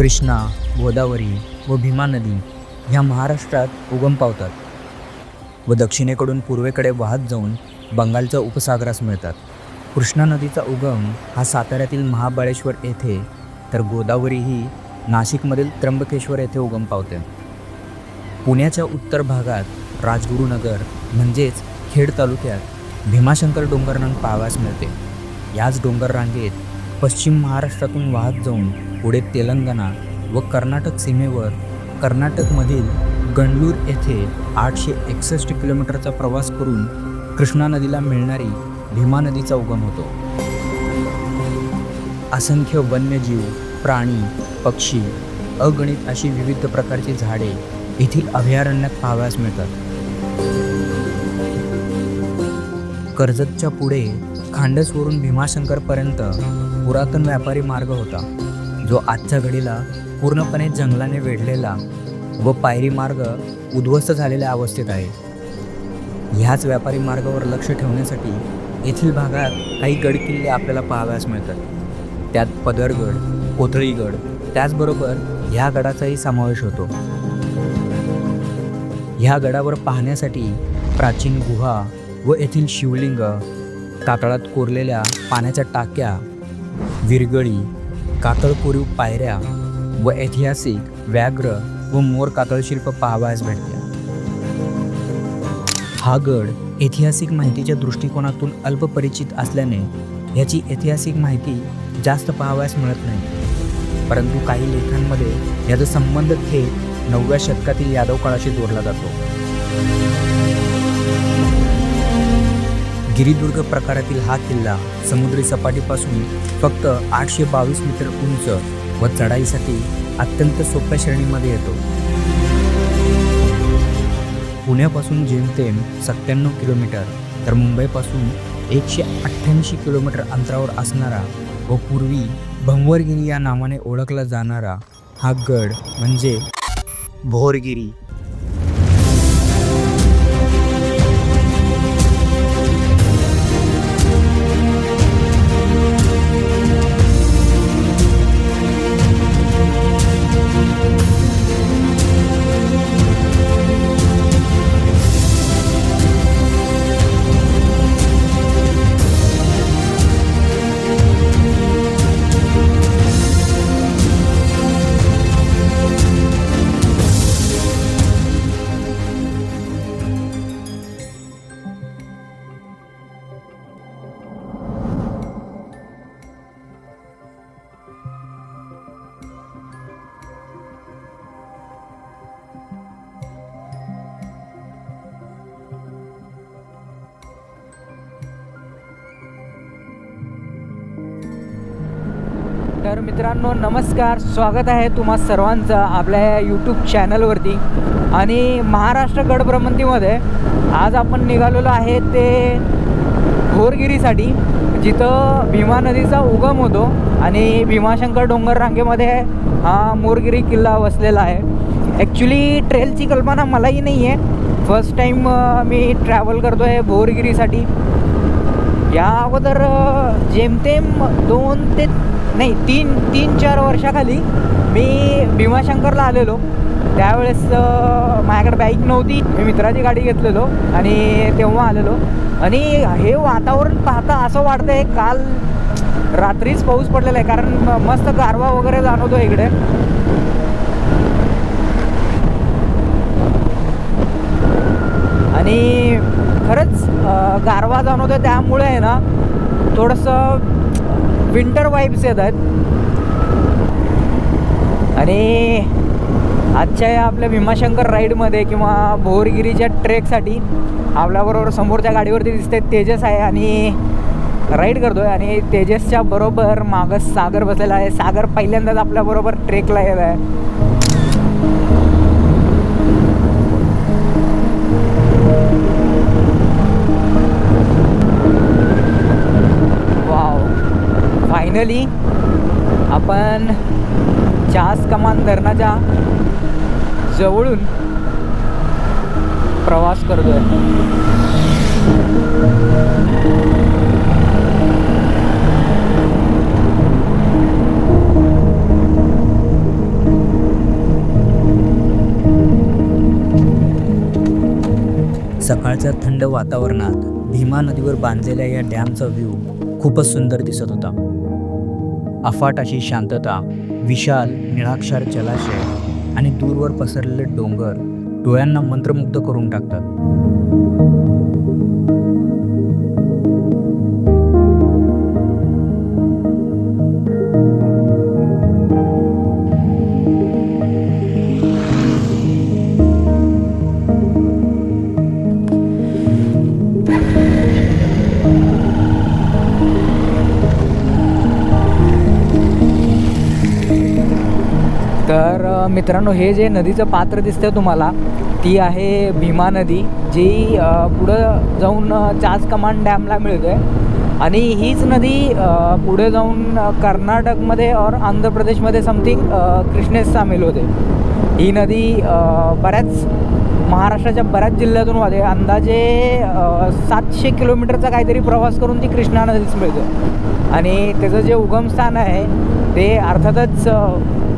कृष्णा, गोदावरी व भीमा नदी ह्या महाराष्ट्रात उगम पावतात व दक्षिणेकडून पूर्वेकडे वाहत जाऊन बंगालच्या उपसागरास मिळतात. कृष्णा नदीचा उगम हा साताऱ्यातील महाबळेश्वर येथे, तर गोदावरी ही नाशिकमधील त्र्यंबकेश्वर येथे उगम पावते. पुण्याच्या उत्तर भागात राजगुरुनगर म्हणजेच खेड तालुक्यात भीमाशंकर डोंगररांग पाहावयास मिळते. याच डोंगर रांगेत पश्चिम महाराष्ट्रातून वाहत जाऊन पुढे तेलंगणा व कर्नाटक सीमेवर कर्नाटकमधील गंडलूर येथे 861 किलोमीटरचा प्रवास करून कृष्णा नदीला मिळणारी भीमा नदीचा उगम होतो. असंख्य वन्यजीव, प्राणी, पक्षी, अगणित अशी विविध प्रकारची झाडे येथील अभयारण्यात पाहावयास मिळतात. कर्जतच्या पुढे खांडसवरून भीमाशंकरपर्यंत पुरातन व्यापारी मार्ग होता, जो आजच्या घडीला पूर्णपणे जंगलाने वेढलेला व पायरी मार्ग उद्ध्वस्त झालेल्या अवस्थेत आहे. ह्याच व्यापारी मार्गावर लक्ष ठेवण्यासाठी येथील भागात काही गडकिल्ले आपल्याला पाहावयास मिळतात. त्यात पदरगड, कोथळीगड, त्याचबरोबर ह्या गडाचाही समावेश होतो. ह्या गडावर पाहण्यासाठी प्राचीन गुहा व येथील शिवलिंग, कातळात कोरलेल्या पाण्याच्या टाक्या, विरगळी, कातळकोरीव पायऱ्या व ऐतिहासिक व्याघ्र व मोर कातळशिल्प पाहावयास भेटते. हा गड ऐतिहासिक माहितीच्या दृष्टिकोनातून अल्प परिचित असल्याने याची ऐतिहासिक माहिती जास्त पाहावयास मिळत नाही, परंतु काही लेखांमध्ये याचा संबंध थेट 9व्या शतकातील यादव काळाशी जोडला जातो. गिरिदुर्ग प्रकारातील हा किल्ला समुद्री सपाटीपासून फक्त 822 मीटर उंच व चढाईसाठी अत्यंत सोप्या श्रेणीमध्ये येतो. पुण्यापासून जेमतेम 97 किलोमीटर तर मुंबईपासून 188 किलोमीटर अंतरावर असणारा व पूर्वी भंवरगिरी या नावाने ओळखला जाणारा हा गड म्हणजे भोरगिरी. तर मित्रांनो नमस्कार, स्वागत आहे तुम्हा सर्वांचं आपल्या या यूट्यूब चॅनलवरती. आणि महाराष्ट्र गड भ्रमंतीमध्ये आज आपण निघालेलो आहे ते भोरगिरीसाठी, जिथं भीमा नदीचा उगम होतो आणि भीमाशंकर डोंगर रांगेमध्ये हा मोरगिरी किल्ला वसलेला आहे. ॲक्च्युली ट्रेलची कल्पना मलाही नाही आहे, फर्स्ट टाईम मी ट्रॅव्हल करतो आहे भोरगिरीसाठी. या अगोदर जेमतेम 3-4 वर्षाखाली मी भीमाशंकरला आलेलो. त्यावेळेस माझ्याकडे बाईक नव्हती, मी मित्राची गाडी घेतलेलो आणि तेव्हा आलेलो. आणि हे वातावरण पाहता असं वाटतं आहे काल रात्रीच पाऊस पडलेला आहे, कारण मस्त गारवा वगैरे जाणवतो इकडे. आणि खरंच गारवा जाणवतो, त्यामुळे आहे ना थोडंसं विंटर वाईब्स येत आहेत. आणि आजच्या या आपल्या भीमाशंकर राईडमध्ये किंवा भोरगिरीच्या ट्रेकसाठी आपल्याबरोबर समोरच्या गाडीवरती दिसते तेजस आहे आणि राईड करतो आहे. आणि तेजसच्या बरोबर मागं सागर बसलेला आहे. सागर पहिल्यांदाच आपल्याबरोबर ट्रेकला येत आहे. फायनली आपण चास कमान धरणाच्या जवळून प्रवास करतोय. सकाळच्या थंड वातावरणात भीमा नदीवर बांधलेल्या या डॅमचा व्ह्यू खूपच सुंदर दिसत होता. अफाट अशी शांतता, विशाल निळाक्षर जलाशय आणि दूरवर पसरलेले डोंगर डोळ्यांना मंत्रमुग्ध करून टाकतात. तर मित्रांनो, हे जे नदीचं पात्र दिसतं तुम्हाला, ती आहे भीमा नदी, जी पुढं जाऊन चास कमान डॅमला मिळते. आणि हीच नदी पुढे जाऊन कर्नाटकमध्ये और आंध्र प्रदेशमध्ये समथिंग कृष्णेत सामील होते. ही नदी बऱ्याच महाराष्ट्राच्या बऱ्याच जिल्ह्यातून वाहते. अंदाजे 700 किलोमीटरचा काहीतरी प्रवास करून ती कृष्णा नदीच मिळते. आणि त्याचं जे उगमस्थान आहे ते अर्थातच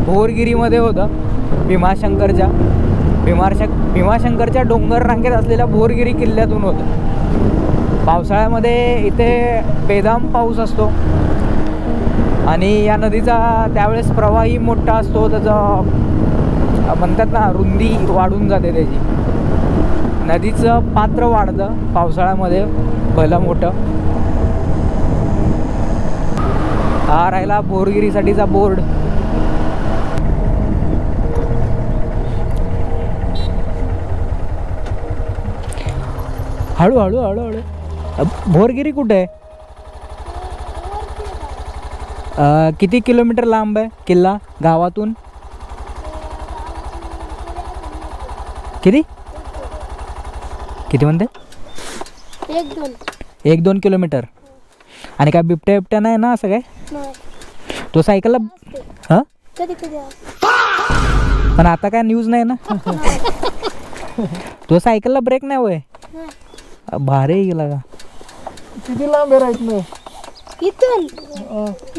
भोरगिरीमध्ये होतं, भीमाशंकरच्या डोंगर रांगेत असलेल्या भोरगिरी किल्ल्यातून होतं. पावसाळ्यामध्ये इथे बेदाम पाऊस असतो आणि या नदीचा त्यावेळेस प्रवाही मोठा असतो. त्याचं म्हणतात ना, रुंदी वाढून जाते त्याची. नदीचं पात्र वाढतं पावसाळ्यामध्ये भलं मोठं. हा राहिला भोरगिरीसाठीचा बोर्ड. हळू हळू हळू हळू. भोरगिरी कुठे आहे? किती किलोमीटर लांब आहे किल्ला गावातून? किती किती म्हणते? 1-2 किलोमीटर. आणि काय बिबट्या नाही ना असं काय? तो सायकलला हां, पण आता काय न्यूज नाही ना. तो सायकलला ब्रेक नाही होय? भारी गेला का? किती लांब राहत नाही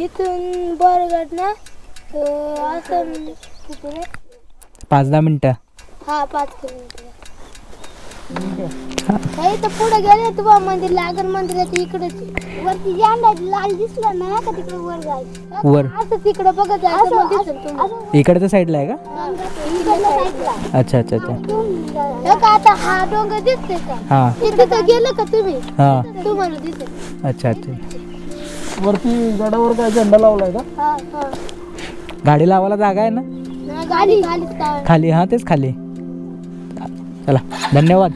इथून बरगड ना असं 5-10 मिनटं. हा 5 किलोमीटर. तर पुढे गेले तुम्हा मंदिर लागण मंदिराच्या इकडेच वरती झेंडा लाल दिसला ना का तिकडे वर जायचं. वर असं तिकडे बघत जायचं मग दिसेल तुम्हाला. इकडच्या साईडला आहे का? इकडल्या साईडला. अच्छा अच्छा अच्छा. हे का आता हा डोंगर दिसतोय का? हां तिथं गेलं का तुम्ही हां. तुम्हाला दिसेल. अच्छा अच्छा. वरती गडावर काय झेंडा लावलाय का? हा हा. गाडी लावायला जागा आहे ना गाडी खालीच का? खाली? हां तेच खाली. चला धन्यवाद.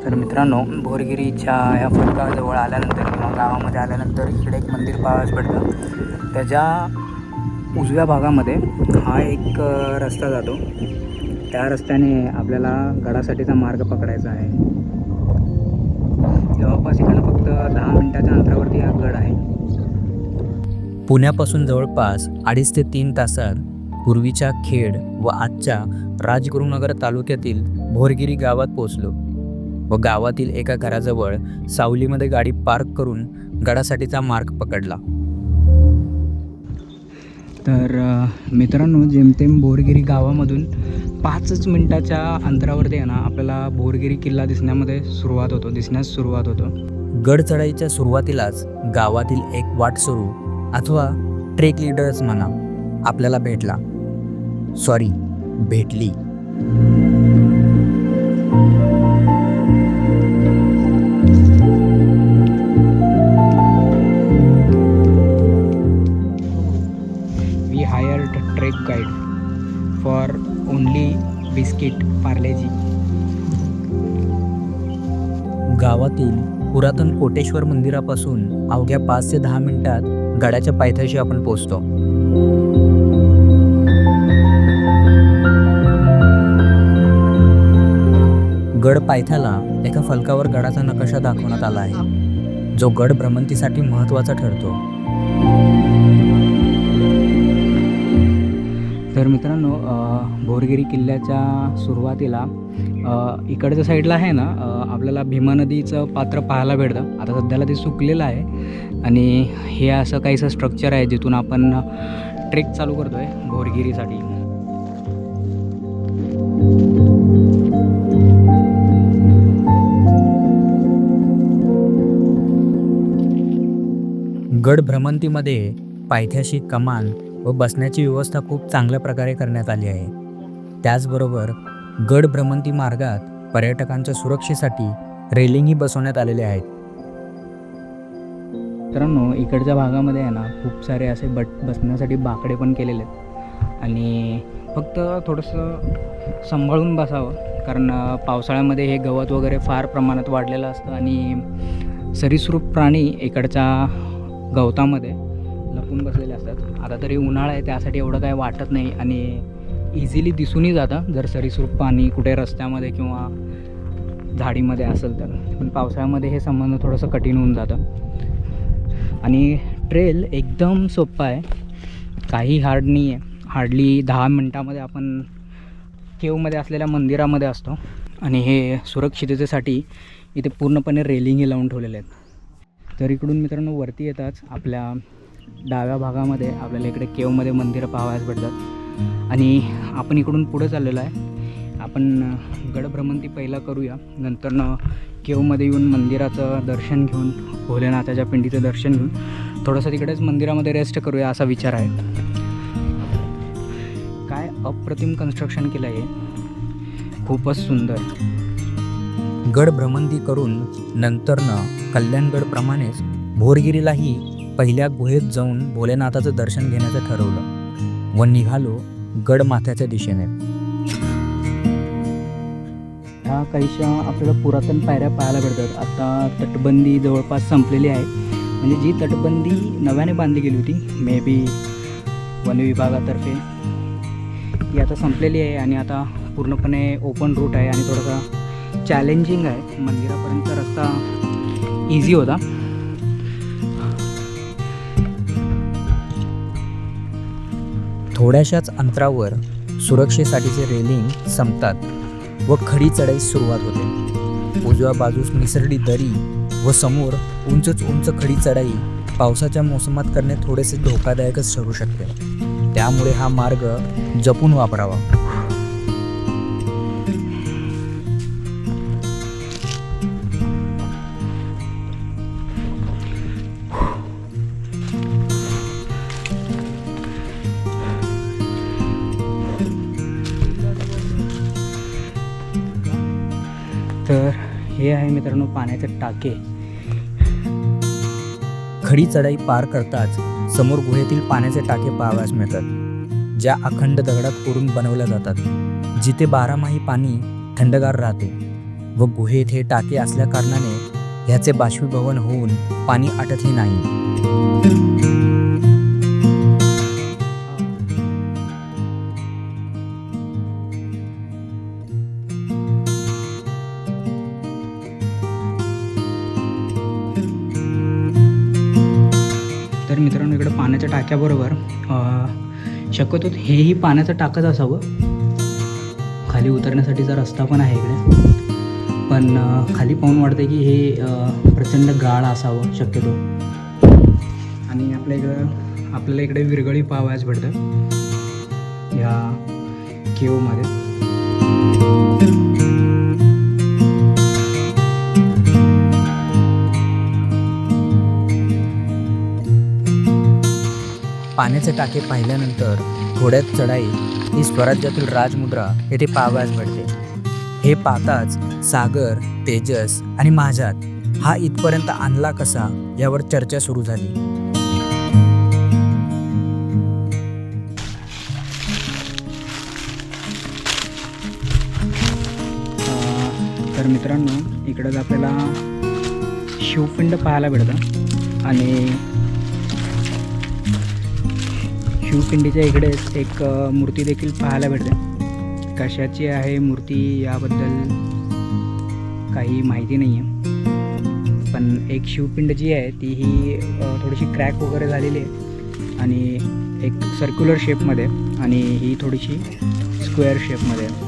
तर मित्रांनो, भोरगिरीच्या या फडकाजवळ आल्यानंतर किंवा गावामध्ये आल्यानंतर इकडे एक मंदिर पाहावयास भेटतं. त्याच्या उजव्या भागामध्ये हा एक रस्ता जातो. त्या रस्त्याने आपल्याला गडासाठीचा मार्ग पकडायचा आहे. जवळपास इकडनं फक्त 10 मिनिटाच्या अंतरावरती हा गड आहे. पुण्यापासून जवळपास 2.5 ते 3 तासात पूर्वीच्या खेड व आजच्या राजगुरुनगर तालुक्यातील भोरगिरी गावात पोचलो व गावातील एका घराजवळ सावलीमध्ये गाडी पार्क करून गडासाठीचा मार्ग पकडला. तर मित्रांनो, जेमतेम भोरगिरी गावामधून 5 मिनिटाच्या अंतरावरती आहे ना आपल्याला भोरगिरी किल्ला दिसण्यास सुरुवात होतो. गड चढाईच्या सुरुवातीलाच गावातील एक वाटसरू अथवा ट्रेक लीडर्स म्हणा आपल्याला भेटली. We hired trek guide for only biscuit parleji. गावातील पुरातन कोटेश्वर मंदिरापासून अवघ्या 5 ते 10 मिनिटात गडाच्या पायथ्याशी आपण पोहोचतो. गड पायथ्याला एका फलकावर गडाचा नकाशा दाखवण्यात आला आहे, जो गड भ्रमंतीसाठी महत्त्वाचा ठरतो. तर मित्रांनो भोरगिरी किल्ल्याच्या सुरुवातीला इकडच्या साईडला आहे ना आपल्याला भीमा नदीचं पात्र पाहायला भेटतं. आता सध्याला ते सुकलेलं आहे आणि हे असं काहीसं स्ट्रक्चर आहे जिथून आपण ट्रेक चालू करतो आहे भोरगिरीसाठी. गड भ्रमंतीमध्ये पायथ्याशी कमान व बसण्याची व्यवस्था खूप चांगल्या प्रकारे करण्यात आली आहे. त्याचबरोबर गड भ्रमंती मार्गात पर्यटकांच्या सुरक्षेसाठी रेलिंगही बसवण्यात आलेले आहेत. मित्रांनो इकडच्या भागामध्ये आहे ना खूप सारे असे बसण्यासाठी बाकडे पण केलेले आहेत आणि फक्त थोडंसं सांभाळून बसावं, कारण पावसाळ्यामध्ये हे गवत वगैरे फार प्रमाणात वाढलेलं असतं आणि सरीसृप प्राणी इकडच्या गवतामध्ये लपून बसलेले असतात. आता तरी उन्हाळा आहे त्यासाठी एवढं काय वाटत नाही आणि इझिली दिसूनही जातं जर सरीसृप प्राणी कुठे रस्त्यामध्ये किंवा झाडीमध्ये असेल तर. पण पावसाळ्यामध्ये हे संबंध थोडंसं कठीण होऊन जातं आणि ट्रेल एकदम सोपं आहे, काही हार्ड नाही आहे. हार्डली 10 मिनटामध्ये आपण केवमध्ये असलेल्या मंदिरामध्ये असतो आणि हे सुरक्षिततेसाठी इथे पूर्णपणे रेलिंगही लावून ठेवलेले आहेत. तर इकडून मित्रांनो वरती येताच आपल्या डाव्या भागामध्ये आपल्याला इकडे केवमध्ये मंदिरं पाहावयास भेटतात आणि आपण इकडून पुढे चाललेलो आहे. आपण गडभ्रमंती पहिला करूया, नंतरनं केवमध्ये येऊन मंदिराचं दर्शन घेऊन भोलेनाथाच्या पिंडीचं दर्शन घेऊन थोडंसं तिकडेच मंदिरामध्ये रेस्ट करूया असा विचार आहे. काय अप्रतिम कन्स्ट्रक्शन केलं आहे, खूपच सुंदर. गड भ्रमंती करून नंतरनं कल्याणगडप्रमाणेच भोरगिरीलाही पहिल्या गुहेत जाऊन भोलेनाथाचं दर्शन घेण्याचं ठरवलं व निघालो गडमाथ्याच्या दिशेने. ह्या काहीशा आपल्याला पुरातन पायऱ्या पाहायला भेटतात. आता तटबंदी जवळपास संपलेली आहे, म्हणजे जी तटबंदी नव्याने बांधली गेली होती मे बी वन विभागातर्फे ती आता संपलेली आहे आणि आता पूर्णपणे ओपन रूट आहे आणि थोडासा चॅलेंजिंग आहे. मंदिरापर्यंत रस्ता इझी होता. थोड्याशाच अंतरावर सुरक्षेसाठीचे रेलिंग संपतात व खडी चढाईस सुरुवात होते. उजव्या बाजूस निसरडी दरी व समोर उंचच उंच खडी चढाई पावसाच्या मोसमात करणे थोडेसे धोकादायकच ठरू शकते, त्यामुळे हा मार्ग जपून वापरावा. तर हे आहे मित्रांनो पाण्याचे टाके. खडी चढाई पार करताच समोर गुहेतील पाण्याचे टाके पाहावयास मिळतात, ज्या अखंड दगडात कोरून बनवल्या जातात, जिथे 12माही पाणी थंडगार राहते व गुहेत हे टाके असल्या कारणाने ह्याचे बाष्पीभवन होऊन पाणी आटतही नाही. तर मित्रांनो इकडे पाण्याच्या टाक्याबरोबर शक्यतो हेही पाण्याचं टाकच असावं. खाली उतरण्यासाठीचा रस्ता पण आहे इकडे, पण खाली पाहून वाटतं की हे प्रचंड गाळ असावं शक्यतो. आणि आपल्याला इकडे विरगळी पाहावयास भेटतं ह्या केवमध्ये. पाण्याचे टाके पाहिल्यानंतर थोड्याच चढाई ही स्वराज्यातील राजमुद्रा येथे पाहावयास भेटते. हे पाहताच सागर, तेजस आणि महाजात हा इथपर्यंत आणला कसा यावर चर्चा सुरू झाली. तर मित्रांनो इकडंच आपल्याला शिवपिंड पाहायला भेटतं आणि शिवपिंडीच्या इकडेच एक मूर्ती देखील पाहायला भेटते. कशाची आहे मूर्ती याबद्दल काही माहिती नाही आहे, पण एक शिवपिंड जी आहे ती ही थोडीशी क्रॅक वगैरे झालेली आहे आणि एक सर्क्युलर शेपमध्ये आणि ही थोडीशी स्क्वेअर शेपमध्ये आहे.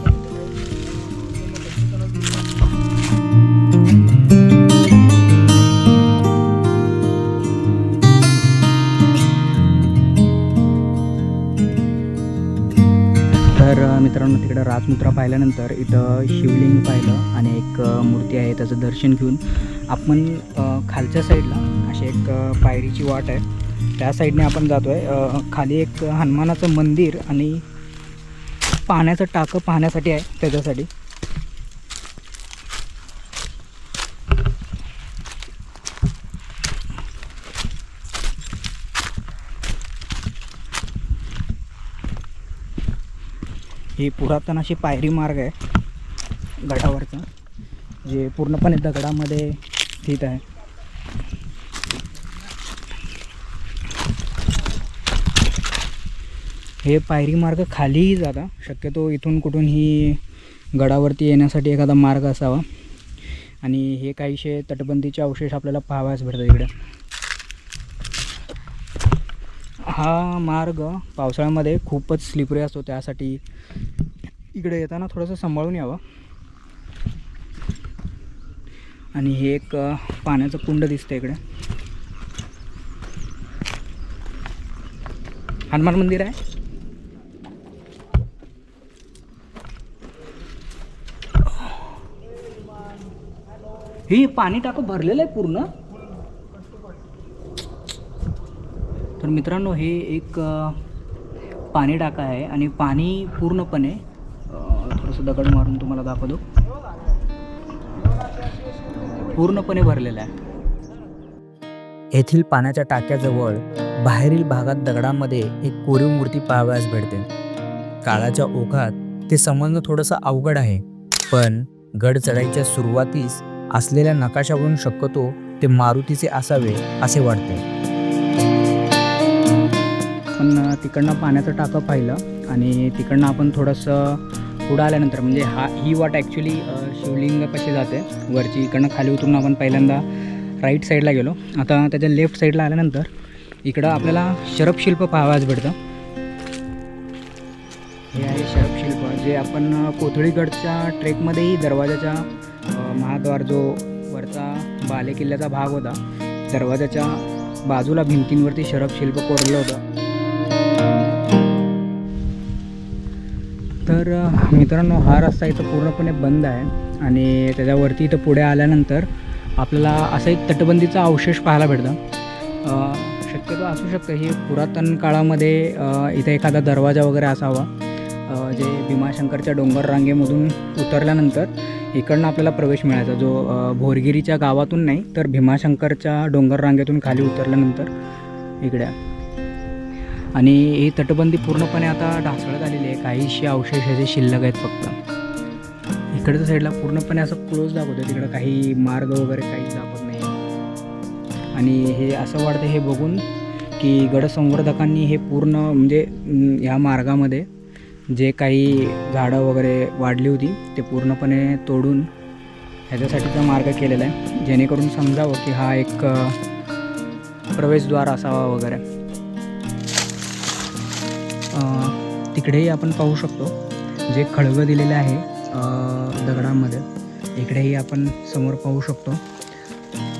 तर मित्रांनो तिकडं राजमुद्रा पाहिल्यानंतर इथं शिवलिंग पाहिलं आणि एक मूर्ती आहे त्याचं दर्शन घेऊन आपण खालच्या साईडला अशी एक पायरीची वाट आहे त्या साईडने आपण जातो आहे. खाली एक हनुमानाचं मंदिर आणि पाण्याचं टाकं पाहण्यासाठी आहे त्याच्यासाठी. ही पुरातन अशी पायरी मार्ग आहे गडावरचा जे पूर्णपणे दगडामध्ये स्थित आहे. हे पायरी मार्ग खालीही जाता शक्यतो इथून कुठूनही गडावरती येण्यासाठी एखादा मार्ग असावा. आणि हे काहीशे तटबंदीचे अवशेष आपल्याला पाहावयास भेटतात इकडे. हा मार्ग पावसाळ्यामध्ये खूपच स्लिपरी असतो त्यासाठी इकडे येताना थोडंसं सांभाळून यावं. आणि हे एक पाण्याचं कुंड दिसतं इकडे. हनुमान मंदिर आहे. हे पाणी टाकं भरलेलं आहे पूर्ण. तर मित्रांनो हे एक पाणी टाका आहे आणि पाणी पूर्णपणे थोडंसं दगड मारून तुम्हाला दाखवतो पूर्णपणे भरलेलं आहे. येथील पाण्याच्या टाक्याजवळ बाहेरील भागात दगडामध्ये एक कोरीव मूर्ती पाहावयास भेटते. काळाच्या ओघात ते समजणं थोडंसं अवघड आहे पण गड चढाईच्या सुरुवातीस असलेल्या नकाशावरून शक्यतो ते मारुतीचे असावे असे वाटते. पण तिकडनं पाण्याचं टाकं पाहिलं आणि तिकडनं आपण थोडंसं पुढं आल्यानंतर म्हणजे ही वाट ॲक्च्युली शिवलिंगापाशी जाते वरची. इकडनं खाली उतरून आपण पहिल्यांदा राईट साईडला गेलो. आता त्याच्या लेफ्ट साईडला आल्यानंतर इकडं आपल्याला शरपशिल्प पाहावयास भेटतं. हे आहे शरपशिल्प जे आपण कोथळीगडच्या ट्रेकमध्येही दरवाजाच्या महाद्वार जो वरचा बाले किल्ल्याचा भाग होता दरवाजाच्या बाजूला भिंतींवरती शरपशिल्प कोरलं होतं. तर मित्रांनो हा रस्ता इथं पूर्णपणे बंद आहे आणि त्याच्यावरती इथं पुढे आल्यानंतर आपल्याला असं एक तटबंदीचा अवशेष पाहायला भेटतं. शक्यतो असू शकतं हे पुरातन काळामध्ये इथे एखादा दरवाजा वगैरे असावा जे भीमाशंकरच्या डोंगर रांगेमधून उतरल्यानंतर इकडनं आपल्याला प्रवेश मिळायचा जो भोरगिरीच्या गावातून नाही तर भीमाशंकरच्या डोंगर रांगेतून खाली उतरल्यानंतर इकडे. आणि ही तटबंदी पूर्णपणे आता ढासळत आलेली आहे. काहीशी अवशेष ह्याचे शिल्लक आहेत फक्त. इकडच्या साईडला पूर्णपणे असं क्लोज दाखवतं तिकडं काही मार्ग वगैरे काहीच दाखवत नाही. आणि हे असं वाटतं हे बघून की गडसंवर्धकांनी हे पूर्ण म्हणजे ह्या मार्गामध्ये जे काही झाडं वगैरे वाढली होती ते पूर्णपणे तोडून ह्याच्यासाठीचा मार्ग केलेला आहे जेणेकरून समजावं की हा एक प्रवेशद्वार असावा वगैरे. तिकडेही आपण पाहू शकतो जे खळगं दिलेलं आहे दगडामध्ये इकडेही आपण समोर पाहू शकतो.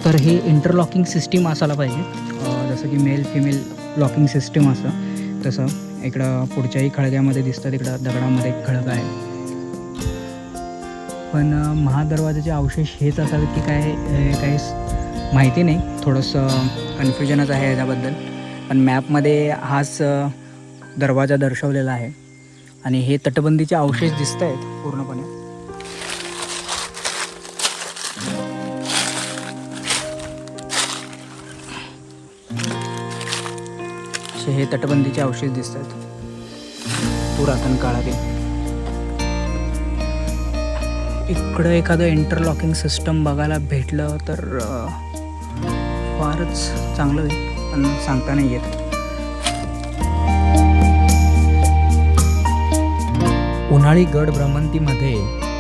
तर हे इंटरलॉकिंग सिस्टीम असायला पाहिजे जसं की मेल फिमेल लॉकिंग सिस्टीम असं तसं. इकडं पुढच्याही खळग्यामध्ये दिसतं तिकडं दगडामध्ये एक खळगा आहे. पण महादरवाजाचे अवशेष हेच असावेत की काय काही माहिती नाही. थोडंसं कन्फ्युजनच आहे याच्याबद्दल. पण मॅपमध्ये हाच दरवाजा दर्शवलेला आहे आणि हे तटबंदीचे अवशेष दिसत आहेत पूर्णपणे. हे तटबंदीचे अवशेष दिसत आहेत पुरातन काळातील. इकडं एखादं इंटरलॉकिंग सिस्टम बघायला भेटलं तर फारच चांगलं होईल पण सांगता नाही येत. उन्हाळी गड भ्रमंतीमध्ये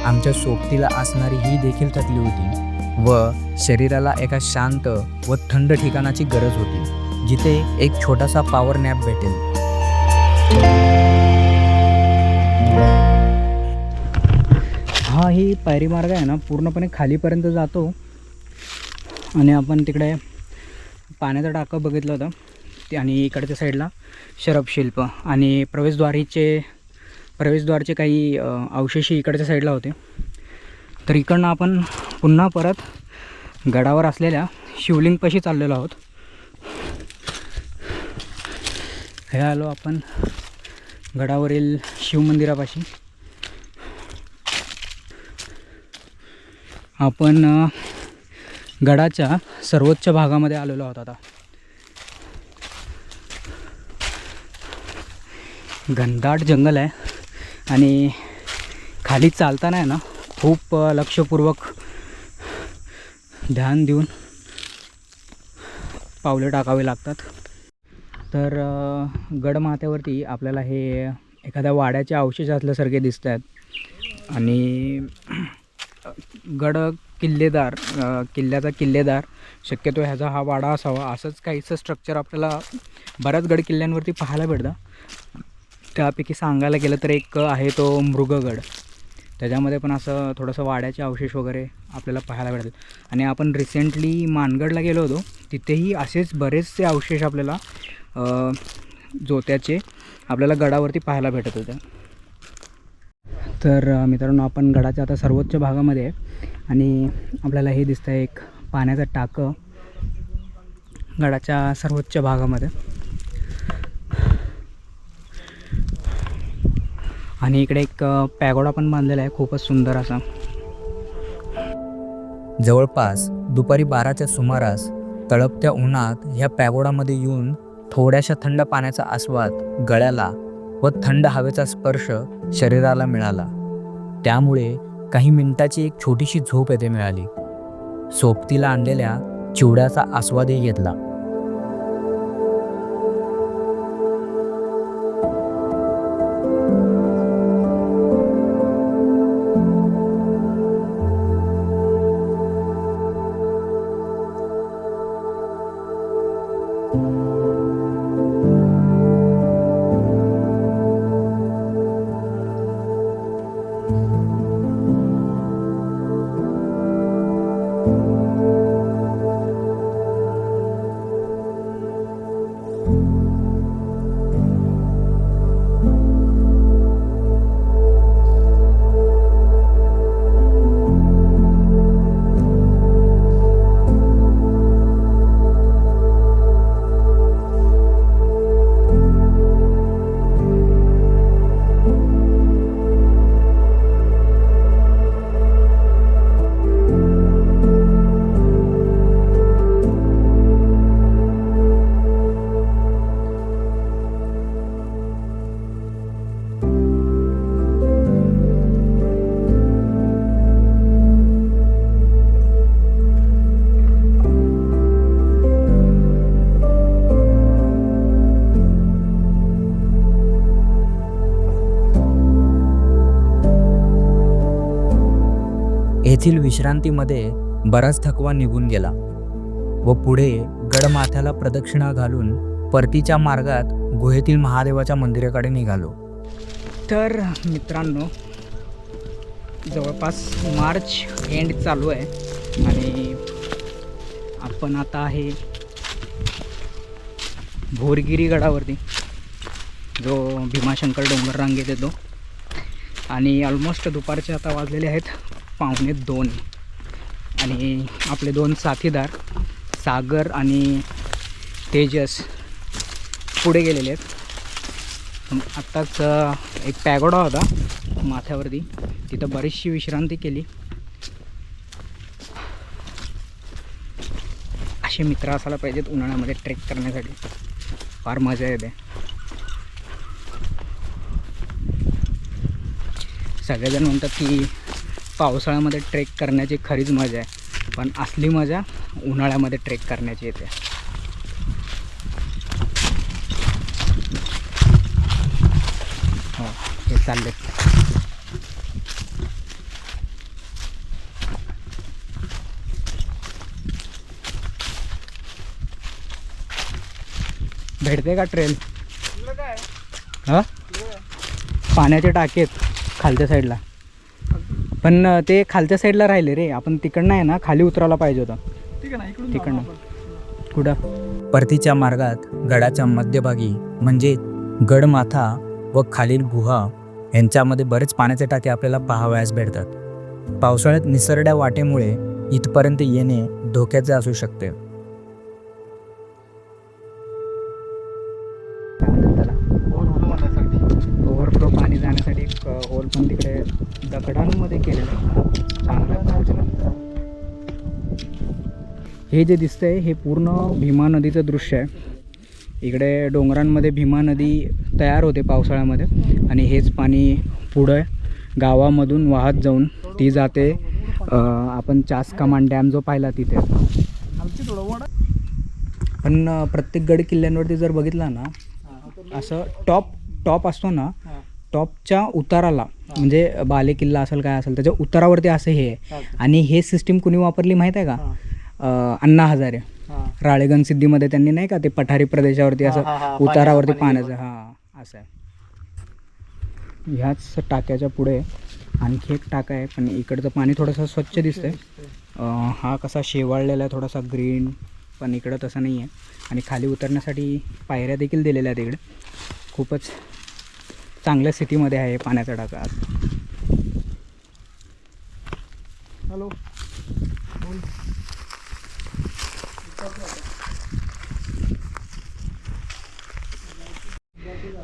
आमच्या सोबतीला असणारी ही देखील थकली होती व शरीराला एका शांत व थंड ठिकाणाची गरज होती. जिथे एक छोटासा पॉवर नॅप भेटेल. हा ही पायरी मार्ग आहे ना पूर्णपणे खालीपर्यंत जातो आणि आपण तिकडे पाण्याचा टाका बघितलं होतं ते आणि इकडच्या साईडला शरबशिल्प आणि प्रवेशद्वारचे काही अवशेष इकडच्या साईडला होते. तर इकडनं आपण पुन्हा परत गडावर असलेल्या शिवलिंगपाशी चाललेलो आहोत. हे आलो आपण गडावरील शिवमंदिरापाशी. आपण गडाच्या सर्वोच्च भागामध्ये आलेलो आहोत. आता घनदाट जंगल आहे आणि खाली चालताना आहे ना खूप लक्षपूर्वक ध्यान देऊन पावले टाकावे लागतात. तर गडमाथ्यावरती आपल्याला हे एखाद्या वाड्याचे अवशेष असल्यासारखे दिसत आहेत आणि किल्ल्याचा किल्लेदार शक्यतो ह्याचा हा वाडा असावा असंच काहीचं स्ट्रक्चर आपल्याला बऱ्याच गड किल्ल्यांवरती पाहायला भेटतं. त्यापैकी सांगायला गेलं तर एक आहे तो मृगगड. त्याच्यामध्ये पण असं थोडंसं वाड्याचे अवशेष वगैरे आपल्याला पाहायला भेटतात. आणि आपण रिसेंटली मानगडला गेलो होतो तिथेही असेच बरेचसे अवशेष आपल्याला जोत्याचे आपल्याला गडावरती पाहायला भेटत होते. तर मित्रांनो आपण गडाच्या आता सर्वोच्च भागामध्ये आहे आणि आपल्याला हे दिसतं एक पाण्याचं टाकं गडाच्या सर्वोच्च भागामध्ये. आणि इकडे एक पॅगोडा पण बांधलेला आहे खूपच सुंदर असा. जवळपास दुपारी 12च्या सुमारास तळपत्या उन्हात ह्या पॅगोडामध्ये येऊन थोड्याशा थंड पाण्याचा आस्वाद गळ्याला व थंड हवेचा स्पर्श शरीराला मिळाला. त्यामुळे काही मिनिटाची एक छोटीशी झोप येथे मिळाली. सोबतीला आणलेल्या चिवड्याचा आस्वादही घेतला. येथील विश्रांतीमध्ये बराच थकवा निघून गेला व पुढे गडमाथ्याला प्रदक्षिणा घालून परतीच्या मार्गात गुहेतील महादेवाच्या मंदिराकडे निघालो. तर मित्रांनो जवळपास मार्च एंड चालू आहे आणि आपण आता आहे भोरगिरी गडावरती जो भीमाशंकर डोंगर रांगेत येतो. आणि ऑलमोस्ट दुपारचे आता वाजलेले आहेत 1:45 आणि आपले 2 साथीदार सागर आणि तेजस पुढे गेलेले आहेत. आत्ताच एक पॅगोडा होता माथ्यावरती तिथं बरीचशी विश्रांती केली. असे मित्र असायला पाहिजेत उन्हाळ्यामध्ये ट्रेक करण्यासाठी, फार मजा येते. सगळेजण म्हणतात की पावसाळ्यामध्ये ट्रेक करण्याची खरीच मजा आहे, पण असली मजा उन्हाळ्यामध्ये ट्रेक करण्याची येते. हो हे चालले. भेटते का ट्रेल? हां, पाण्याचे टाके आहेत खालच्या साईडला, पण ते खालच्या साईडला राहिले रे. आपण तिकडनं आहे ना खाली उतरायला पाहिजे होतं. ठीक आहे ना, इकडून तिकडनं कुठं? परतीच्या मार्गात गडाच्या मध्यभागी म्हणजे गडमाथा व खालील गुहा यांच्यामध्ये बरेच पाण्याचे टाके आपल्याला पाहावयास भेटतात. पावसाळ्यात निसरड्या वाटेमुळे इथपर्यंत येणे धोक्याचे असू शकते. ओव्हरफ्लो पाणी जाण्यासाठी एक होल पण तिकडे दगडांमध्ये केलेलं आहे चांगल्या पद्धतीनं. हे जे दिसतंय हे पूर्ण भीमा नदीचं दृश्य आहे. इकडे डोंगरांमध्ये भीमा नदी तयार होते पावसाळ्यामध्ये आणि हेच पाणी पुढं गावामधून वाहत जाऊन ती जाते आपण चास कमान डॅम जो पाहिला तिथे. आमची थोडं वड पण प्रत्येक गड किल्ल्यांवरती जर बघितला ना असं टॉप असतो ना, टॉपच्या उताराला म्हणजे बाले किल्ला असेल काय असेल त्याच्या उतारावरती असं हे आहे. आणि हे सिस्टीम कुणी वापरली माहीत आहे का? अण्णा हजारे राळेगण सिद्धीमध्ये त्यांनी नाही का ते पठारी प्रदेशावरती असं उतारावरती पाण्याचं असं आहे. ह्याच टाक्याच्या पुढे आणखी एक टाका आहे, पण इकडचं पाणी थोडंसं स्वच्छ दिसतंय. हा कसा शेवाळलेला आहे थोडासा ग्रीन, पण इकडं तसं नाही आहे. आणि खाली उतरण्यासाठी पायऱ्या देखील दिलेल्या आहेत. इकडे खूपच चांगल्या स्थितीमध्ये आहे पाण्याचा टाका. हॅलो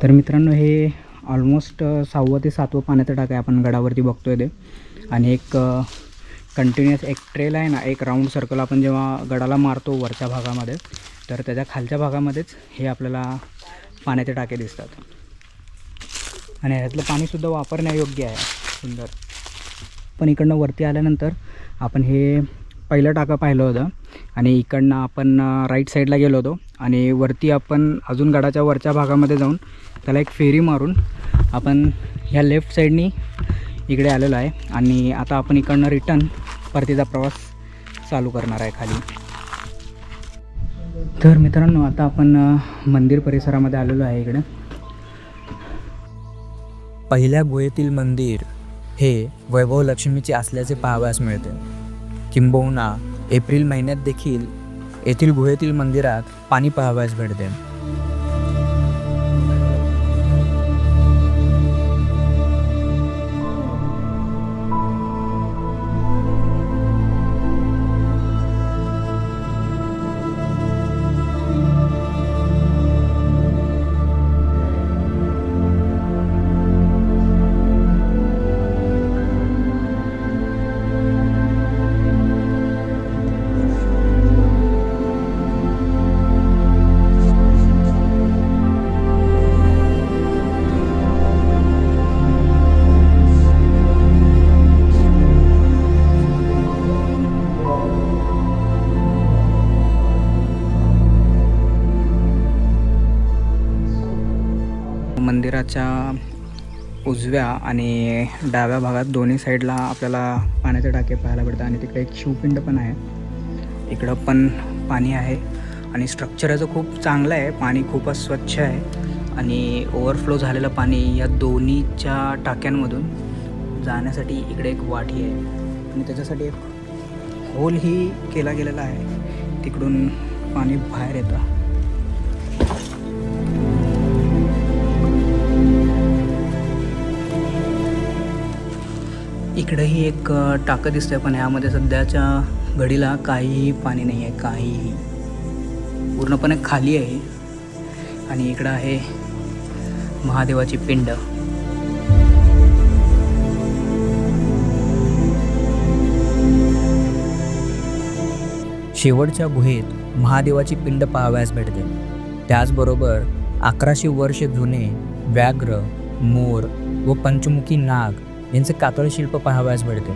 तर मित्रांनो हे ऑलमोस्ट 6वं ते 7वं पाण्याचा टाका आहे आपण गडावरती बघतोय ते. आणि एक कंटिन्युअस एक ट्रेल आहे ना, एक राऊंड सर्कल आपण जेव्हा गडाला मारतो वरच्या भागामध्ये तर त्याच्या खालच्या भागामध्येच हे आपल्याला पाण्याचे टाके दिसतात. आणि ह्यातलं पाणीसुद्धा वापरण्यायोग्य आहे, सुंदर. पण इकडनं वरती आल्यानंतर आपण हे पहिलं टाका पाहिलं होतं आणि इकडनं आपण राईट साईडला गेलो होतो आणि वरती आपण अजून गडाच्या वरच्या भागामध्ये जाऊन त्याला एक फेरी मारून आपण ह्या लेफ्ट साईडनी इकडे आलेलो आहे. आणि आता आपण इकडनं रिटर्न परतीचा प्रवास चालू करणार आहे खाली. तर मित्रांनो आता आपण मंदिर परिसरामध्ये आलेलो आहे. इकडे पहिल्या गुहेतील मंदिर हे वैभव लक्ष्मीचे असल्याचे पाहावयास मिळते. किंबहुना एप्रिल महिन्यात देखील येथील गुहेतील मंदिरात पाणी पाहावयास भेटते. मंदिराच्या उजव्या आणि डाव्या भागात दोन्ही साईडला आपल्याला पाण्याचे टाके पाहायला भेटतात. आणि तिकडे एक शिवपिंड पण आहे. इकडं पण पाणी आहे आणि स्ट्रक्चर याचं खूप चांगलं आहे. पाणी खूपच स्वच्छ आहे आणि ओव्हरफ्लो झालेलं पाणी या दोन्हीच्या टाक्यांमधून जाण्यासाठी इकडे एक वाटी आहे आणि त्याच्यासाठी एक होलही केला गेलेला आहे. तिकडून पाणी बाहेर येतं. इकडेही एक टाकं दिसतंय, पण ह्यामध्ये सध्याच्या घडीला काहीही पाणी नाही आहे. काहीही पूर्णपणे खाली आहे. आणि इकडं आहे महादेवाची पिंड. शेवटच्या गुहेत महादेवाची पिंड पाहावयास भेटते. त्याचबरोबर 1100 वर्ष जुने व्याघ्र, मोर व पंचमुखी नाग यांचे कातळ शिल्प पाहावयास मिळते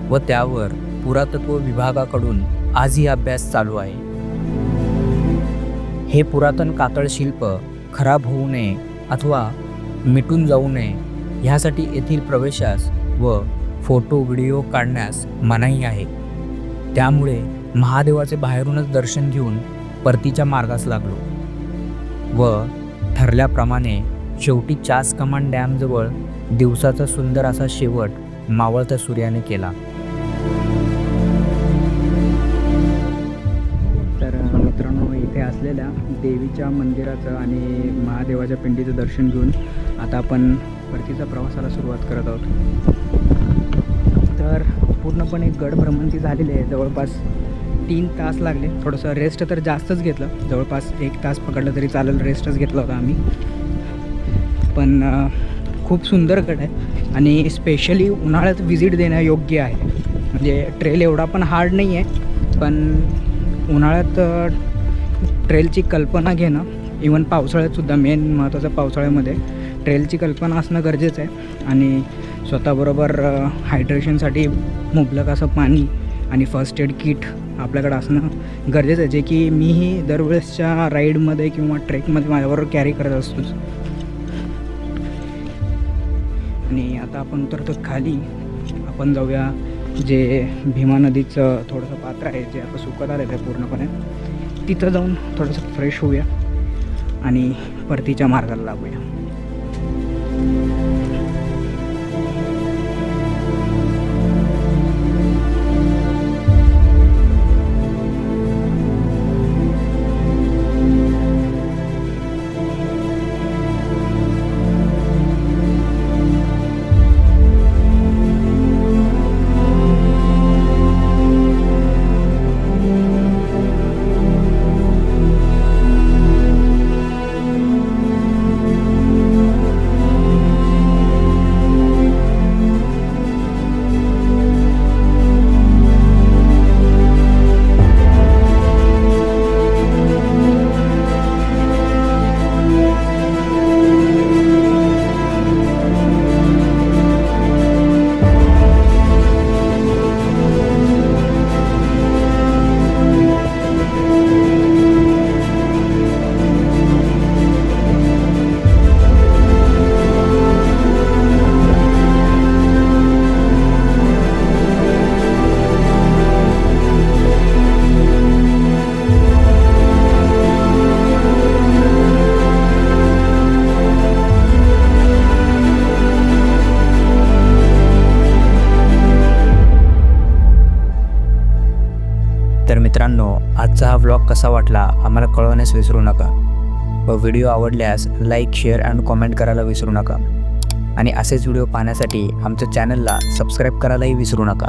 व त्यावर पुरातत्व विभागाकडून आजही अभ्यास चालू आहे. हे पुरातन कातळ शिल्प खराब होऊ नये अथवा मिटून जाऊ नये ह्यासाठी येथील प्रवेशास व फोटो व्हिडिओ काढण्यास मनाई आहे. त्यामुळे महादेवाचे बाहेरूनच दर्शन घेऊन परतीच्या मार्गास लागलो. व ठरल्याप्रमाणे शेवटी चास कमान डॅमजवळ दिवसाचा सुंदर असा शेवट मावळत्या सूर्याने केला. तर मित्रांनो, इथे असलेल्या देवीच्या मंदिराचं आणि महादेवाच्या पिंडीचं दर्शन घेऊन आता आपण परतीच्या प्रवासाला सुरुवात करत आहोत. तर पूर्णपणे गड भ्रमंती झालेली आहे. जवळपास 3 तास लागले. थोडंसं रेस्ट तर जास्तच घेतलं, जवळपास 1 तास पकडलं तरी चालेल, रेस्टच घेतला होता आम्ही. पण खूप सुंदर गड आहे आणि स्पेशली उन्हाळ्यात व्हिजिट देणं योग्य आहे. म्हणजे ट्रेल एवढा पण हार्ड नाही आहे, पण उन्हाळ्यात ट्रेलची कल्पना घेणं, इवन पावसाळ्यातसुद्धा, मेन महत्त्वाचं पावसाळ्यामध्ये ट्रेलची कल्पना असणं गरजेचं आहे. आणि स्वतःबरोबर हायड्रेशनसाठी मुबलक असं पाणी आणि फर्स्ट एड किट आपल्याकडं असणं गरजेचं आहे, जे की मीही दरवेळेसच्या राईडमध्ये किंवा ट्रेकमध्ये माझ्याबरोबर कॅरी करत असतोच. आणि आता आपण उतरतो खाली. आपण जाऊया जे भीमा नदीचं थोडंसं पात्र आहे, जे आता सुकत आलं आहे पूर्णपणे, तिथं जाऊन थोडंसं फ्रेश होऊया आणि परतीच्या मार्गाला लागूया. तर मित्रांनो, आजचा हा व्लॉग कसा वाटला आम्हाला कळवण्यास विसरू नका. व व्हिडिओ आवडल्यास लाईक, शेअर आणि कॉमेंट करायला विसरू नका. आणि असेच व्हिडिओ पाहण्यासाठी आमच्या चॅनलला सबस्क्राईब करायलाही विसरू नका.